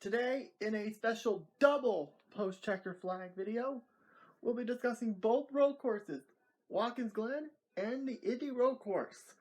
Today, in a special double post-checker flag video, we'll be discussing both road courses, Walkens Glen and the Indy road course.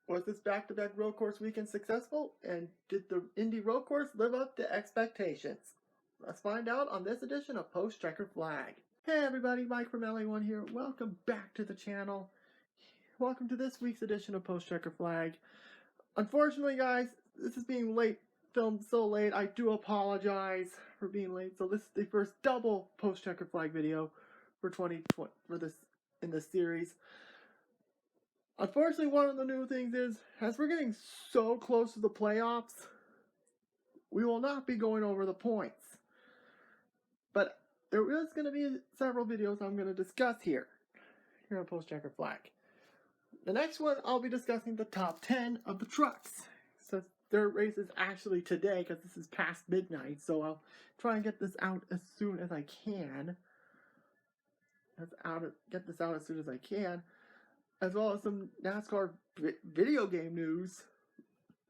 Was this back-to-back road course weekend successful, and did the Indy road course live up to expectations? Let's find out on this edition of Post-Checker Flag. Hey everybody, Mike from LA1 here. Welcome back to the channel. Welcome to this week's edition of Post-Checker Flag. Unfortunately, guys, this is being filmed so late. I do apologize for being late. So this is the first double post-checker flag video for 2020 in this series. Unfortunately, one of the new things is, as we're getting so close to the playoffs, we will not be going over the points. But there is going to be several videos I'm going to discuss here on post-checker flag. The next one, I'll be discussing the top 10 of the trucks. So their race is actually today, because this is past midnight, so I'll try and get this out as soon as I can. Get this out as soon as I can. As well as some NASCAR video game news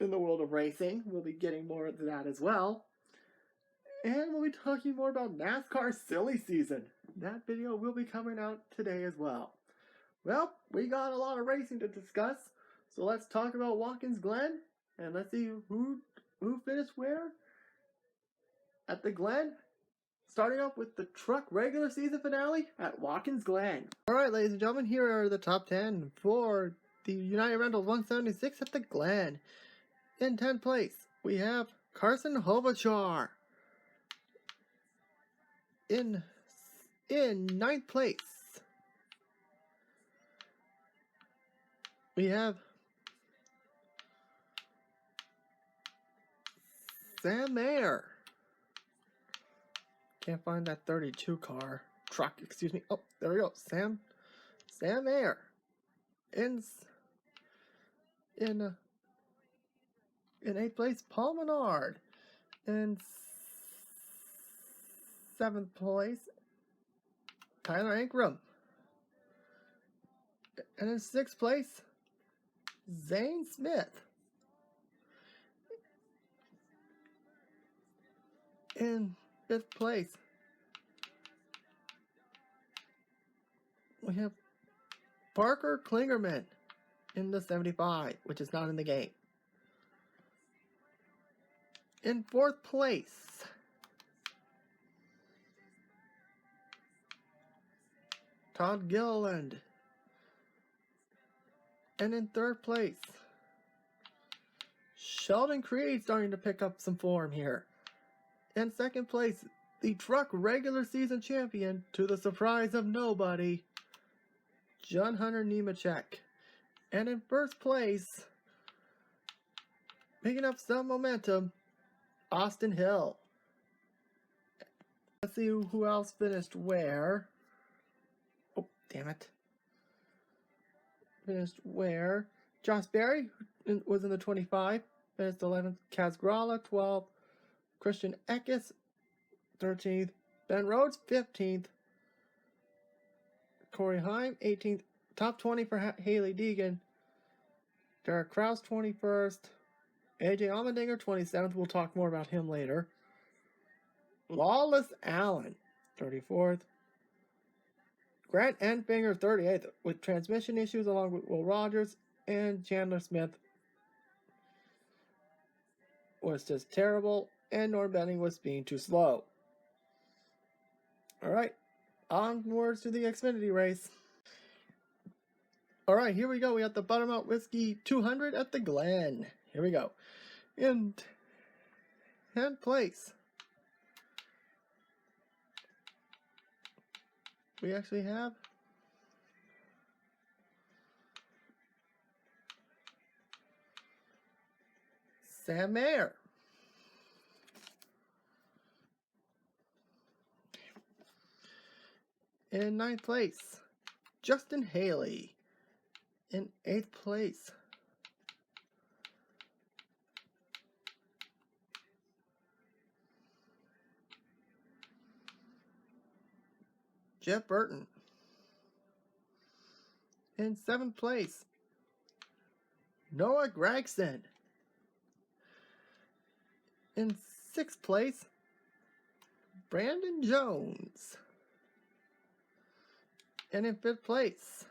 in the world of racing. We'll be getting more into that as well. And we'll be talking more about NASCAR silly season. That video will be coming out today as well. Well, we got a lot of racing to discuss, so let's talk about Walkens Glen, and let's see who finished where at the Glen. Starting off with the truck regular season finale at Walkens Glen. Alright, ladies and gentlemen, here are the top 10 for the United Rentals 176 at the Glen. In 10th place, we have Carson Hovachar. In 9th place, we have Sam Mayer. Can't find that 32 truck, excuse me. Oh, there we go. Sam Mayer. In 8th place, Paul Menard. In 7th place, Tyler Ankrum. And in 6th place, Zane Smith. In 5th place, we have Parker Klingerman in the 75, which is not in the game. In 4th place, Todd Gilliland. And in 3rd place, Sheldon Creed starting to pick up some form here. In 2nd place, the truck regular season champion, to the surprise of nobody, John Hunter Nemechek. And in 1st place, picking up some momentum, Austin Hill. Let's see who else finished where. Oh, damn it. Finished where? Josh Berry was in the 25. Finished 11th. Kaz Gralla, 12th. Christian Eckes, 13th. Ben Rhodes, 15th. Corey Heim, 18th. Top 20 for Haley Deegan. Derek Krause, 21st. AJ Allmendinger, 27th. We'll talk more about him later. Lawless Allen, 34th. Grant Enfinger, 38th, with transmission issues along with Will Rogers, and Chandler Smith was just terrible, and Norm Benning was being too slow. Alright, onwards to the Xfinity race. Alright, here we go. We got the Buttermilk Whiskey 200 at the Glen. Here we go. In 10th place, we actually have Sam Mayer. In 9th place, Justin Haley. In 8th place, Jeff Burton. In 7th place, Noah Gragson. In 6th place, Brandon Jones. And in 5th place,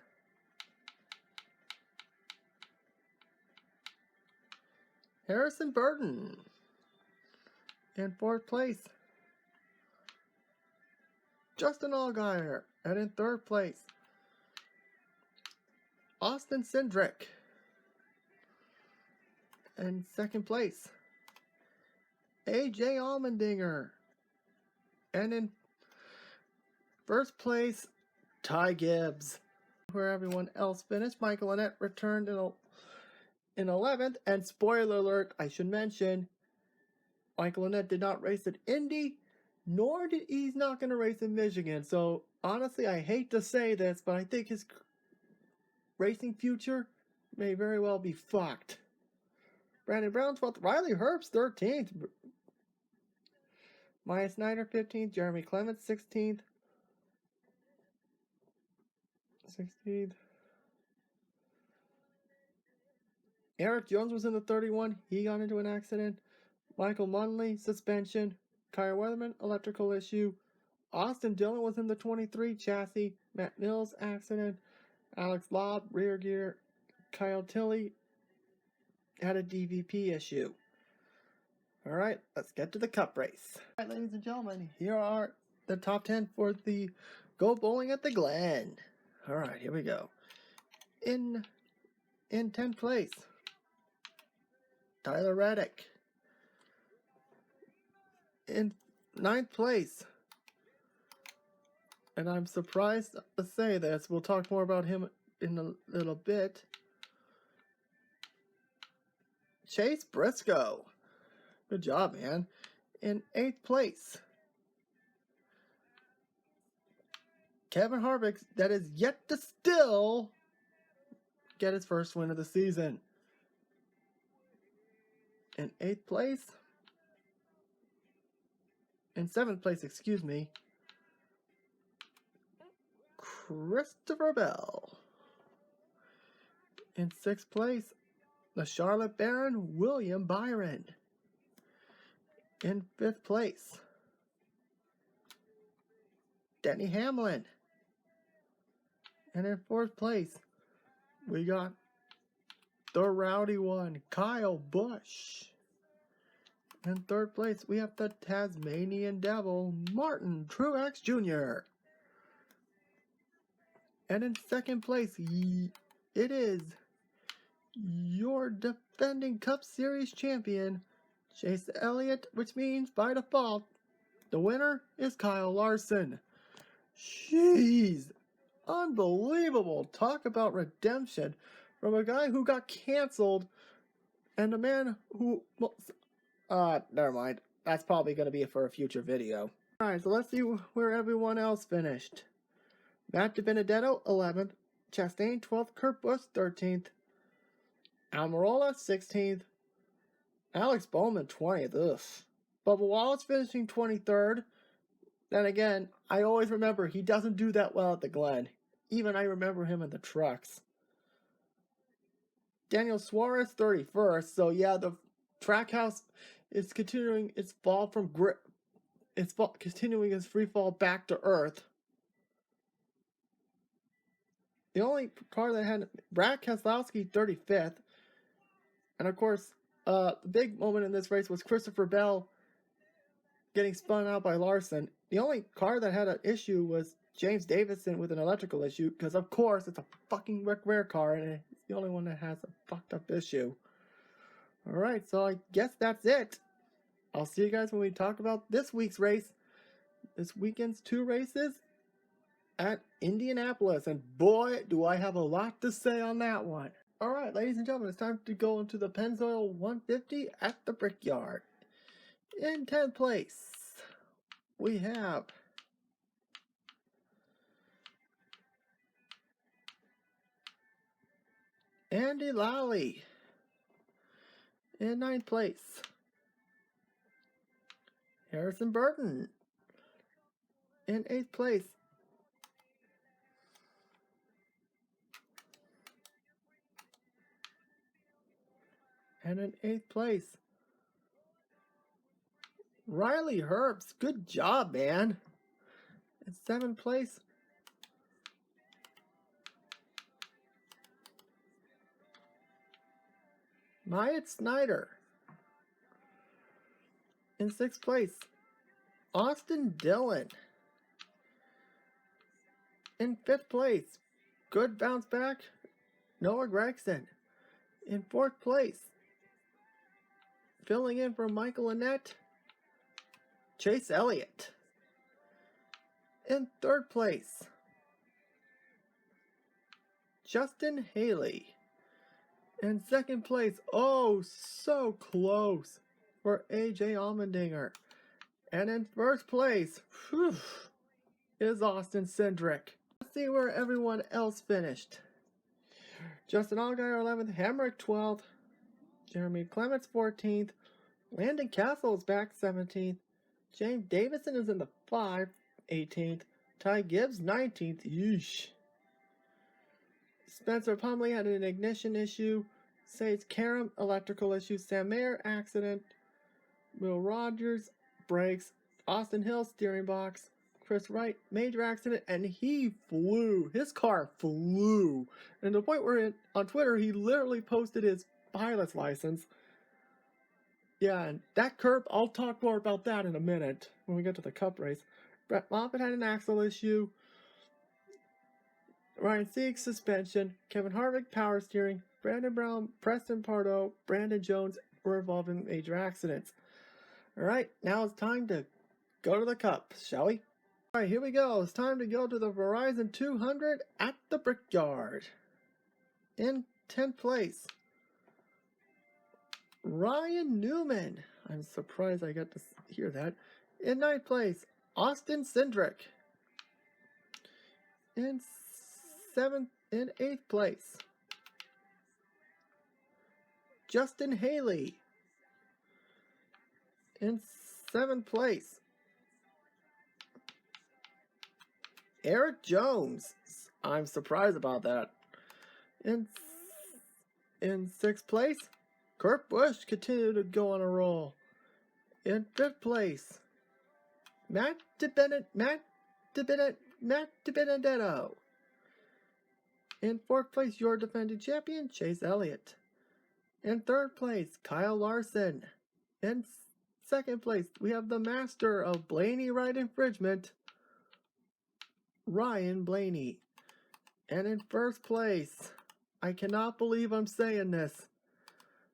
Harrison Burton. In 4th place, Justin Allgaier. And in 3rd place, Austin Cindric. In 2nd place, AJ Allmendinger. And in 1st place, Ty Gibbs. Where everyone else finished, Michael Annett returned in 11th. And spoiler alert, I should mention, Michael Annett did not race at Indy, nor did he's not going to race in Michigan. So honestly, I hate to say this, but I think his racing future may very well be fucked. Brandon Brown 12th, Riley Herbst 13th, Maya Snyder 15th, Jeremy Clements 16th. Eric Jones was in the 31. He got into an accident. Michael Munley, suspension. Kyle Weatherman, electrical issue. Austin Dillon was in the 23 chassis. Matt Mills, accident. Alex Lobb, rear gear. Kyle Tilley had a DVP issue. Alright, let's get to the cup race. Alright, ladies and gentlemen, here are the top 10 for the Go Bowling at the Glen. Alright, here we go. In 10th place, Tyler Reddick. In 9th place, and I'm surprised to say this, we'll talk more about him in a little bit, Chase Briscoe. Good job, man. In 8th place, Kevin Harvick, that is yet to still get his first win of the season. In 8th place, in 7th place, excuse me, Christopher Bell. In 6th place, the Charlotte Baron, William Byron. In 5th place, Denny Hamlin. And in 4th place, we got the rowdy one, Kyle Busch. In 3rd place, we have the Tasmanian Devil, Martin Truex Jr. And in 2nd place, it is your defending Cup Series champion, Chase Elliott, which means by default, the winner is Kyle Larson. Jeez, unbelievable. Talk about redemption from a guy who got canceled and a man who, never mind. That's probably going to be for a future video. Alright, so let's see where everyone else finished. Matt DiBenedetto, 11th. Chastain, 12th. Kurt Busch, 13th. Almirola, 16th. Alex Bowman, 20th. Ugh. Bubba Wallace finishing 23rd. Then again, I always remember he doesn't do that well at the Glen. Even I remember him in the trucks. Daniel Suarez, 31st. So yeah, the Trackhouse is continuing its fall from continuing its free fall back to earth. The only car that had Brad Keselowski, 35th. And of course, the big moment in this race was Christopher Bell getting spun out by Larson. The only car that had an issue was James Davison with an electrical issue, because of course it's a fucking rare car and it's the only one that has a fucked up issue. Alright, so I guess that's it. I'll see you guys when we talk about this week's race. This weekend's 2 races at Indianapolis, and boy, do I have a lot to say on that one. Alright, ladies and gentlemen, it's time to go into the Pennzoil 150 at the Brickyard. In 10th place, we have Andy Lally. In 9th place, Harrison Burton. In 8th place, and in 8th place, Riley Herbst, good job, man. In 7th place, Myatt Snyder. In 6th place, Austin Dillon. In 5th place, good bounce back, Noah Gregson. In 4th place, filling in for Michael Annette, Chase Elliott. In 3rd place, Justin Haley. In 2nd place, oh, so close, for AJ Allmendinger. And in 1st place, is Austin Cindric. Let's see where everyone else finished. Justin Allgaier 11th, Hamrick 12th, Jeremy Clements 14th, Landon Castle is back 17th, James Davison is in the 5, 18th, Ty Gibbs 19th, yeesh. Spencer Pumley had an ignition issue, Sage Karam electrical issue, Sam Mayer accident, Will Rogers brakes, Austin Hill steering box, Chris Wright major accident, and he flew. His car flew. And to the point where on Twitter he literally posted his pilot's license. Yeah, and that curb, I'll talk more about that in a minute when we get to the Cup race. Brett Moffitt had an axle issue. Ryan Sieg suspension. Kevin Harvick power steering. Brandon Brown, Preston Pardo, Brandon Jones were involved in major accidents. Alright, now it's time to go to the Cup, shall we? Alright, here we go. It's time to go to the Verizon 200 at the Brickyard. In 10th place, Ryan Newman. I'm surprised I got to hear that. In 9th place, Austin Cindric. In 8th place, Justin Haley. In 7th place, Eric Jones. I'm surprised about that. In 6th place, Kurt Busch continued to go on a roll. In 5th place, Matt DiBenedetto. In 4th place, your defending champion, Chase Elliott. In 3rd place, Kyle Larson. In 2nd place, we have the master of Blaney right infringement, Ryan Blaney. And in 1st place, I cannot believe I'm saying this,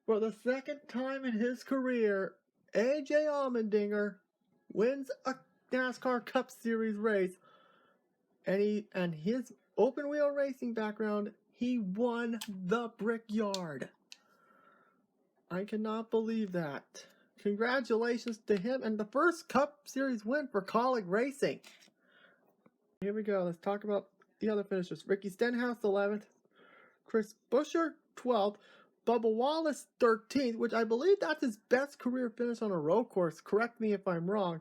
for the 2nd time in his career, AJ Allmendinger wins a NASCAR Cup Series race, and his open wheel racing background, he won the Brickyard. I cannot believe that. Congratulations to him, and the first Cup Series win for Kaulig Racing. Here we go. Let's talk about the other finishers. Ricky Stenhouse 11th, Chris Buescher 12th, Bubba Wallace 13th, which I believe that's his best career finish on a road course. Correct me if I'm wrong.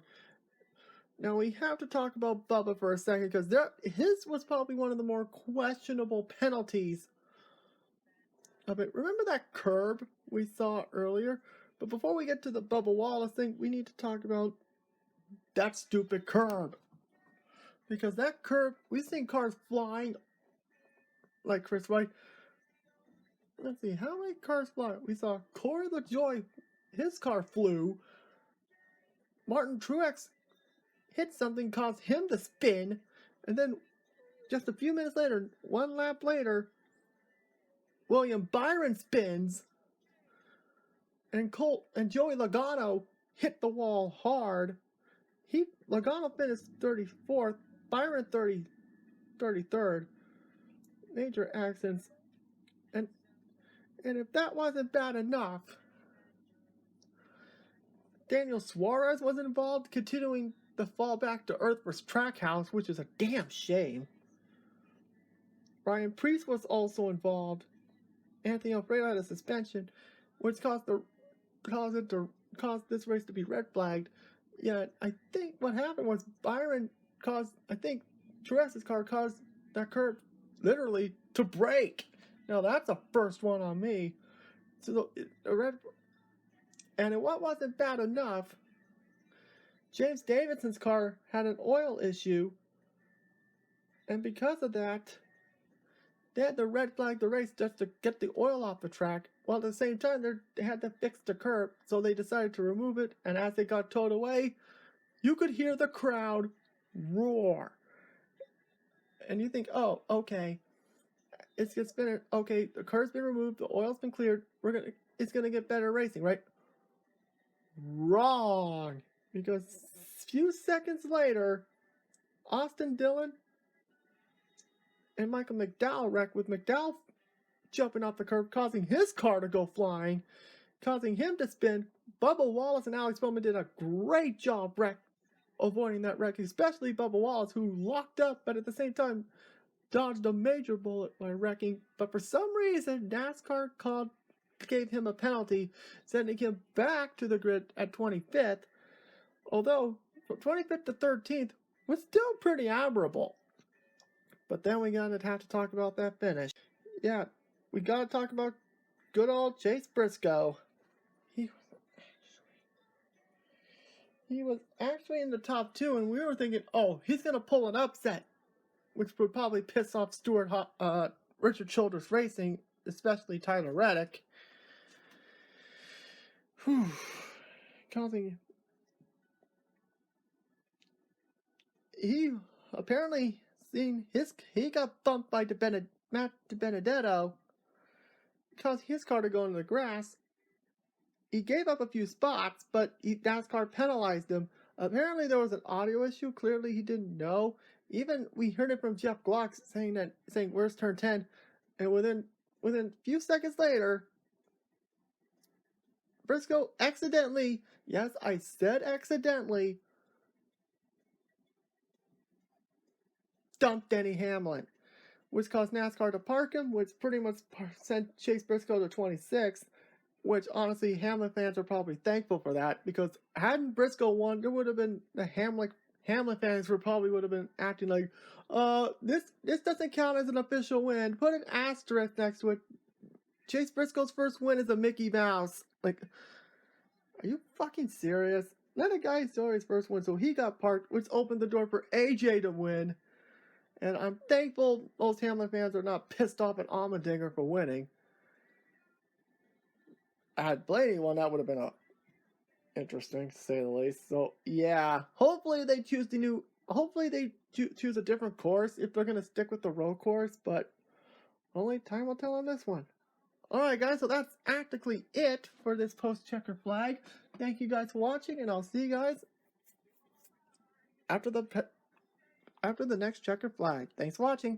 Now we have to talk about Bubba for a second, because his was probably one of the more questionable penalties of it. Remember that curb we saw earlier? But before we get to the Bubba Wallace thing, we need to talk about that stupid curb. Because that curb, we've seen cars flying like Chris Wright. Let's see, how many cars fly? We saw Corey LaJoy, his car flew. Martin Truex hit something, caused him to spin. And then just a few minutes later, one lap later, William Byron spins. And Joey Logano hit the wall hard. Logano finished 34th, Byron 33rd. Major accidents. And if that wasn't bad enough, Daniel Suarez was involved, continuing the fall back to earth for Trackhouse, which is a damn shame. Ryan Preece was also involved. Anthony Alfredo had a suspension, which caused this race to be red flagged. Yeah, I think what happened was Truex's car caused that curb literally to break. Now that's a first one on me. So and what wasn't bad enough, James Davidson's car had an oil issue, and because of that, they had to red flag the race just to get the oil off the track, while at the same time they had to fix the curb, so they decided to remove it, and as they got towed away, you could hear the crowd roar. And you think, oh, okay, it's been, okay, the curb's been removed, the oil's been cleared, it's gonna get better racing, right? Wrong! Because a few seconds later, Austin Dillon and Michael McDowell wrecked, with McDowell jumping off the curb, causing his car to go flying, causing him to spin. Bubba Wallace and Alex Bowman did a great job avoiding that wreck, especially Bubba Wallace, who locked up, but at the same time dodged a major bullet by wrecking. But for some reason, NASCAR gave him a penalty, sending him back to the grid at 25th, although from 25th to 13th was still pretty admirable. But then we gotta have to talk about that finish. Yeah, we gotta talk about good old Chase Briscoe. He was actually in the top 2, and we were thinking, oh, he's gonna pull an upset, which would probably piss off Richard Childress Racing, especially Tyler Reddick. Causing... He apparently he got bumped by Matt DiBenedetto, caused his car to go into the grass. He gave up a few spots, but NASCAR penalized him. Apparently there was an audio issue. Clearly he didn't know. Even we heard it from Jeff Glock saying where's turn 10, and within a few seconds later, Briscoe accidentally, yes, I said accidentally, dumped Denny Hamlin, which caused NASCAR to park him, which pretty much sent Chase Briscoe to 26th, which honestly Hamlin fans are probably thankful for that, because hadn't Briscoe won, there would have been the Hamlin fans would have been acting like, this doesn't count as an official win. Put an asterisk next to it. Chase Briscoe's first win is a Mickey Mouse. Like, are you fucking serious? Let a guy enjoy his first win, so he got parked, which opened the door for AJ to win. And I'm thankful most Hamlin fans are not pissed off at Allmendinger for winning. Had Blaney won, that would have been interesting, to say the least. So, yeah. Hopefully they choose choose a different course if they're going to stick with the road course, but only time will tell on this one. Alright guys, so that's practically it for this post-checker flag. Thank you guys for watching, and I'll see you guys after the next checker flag. Thanks for watching.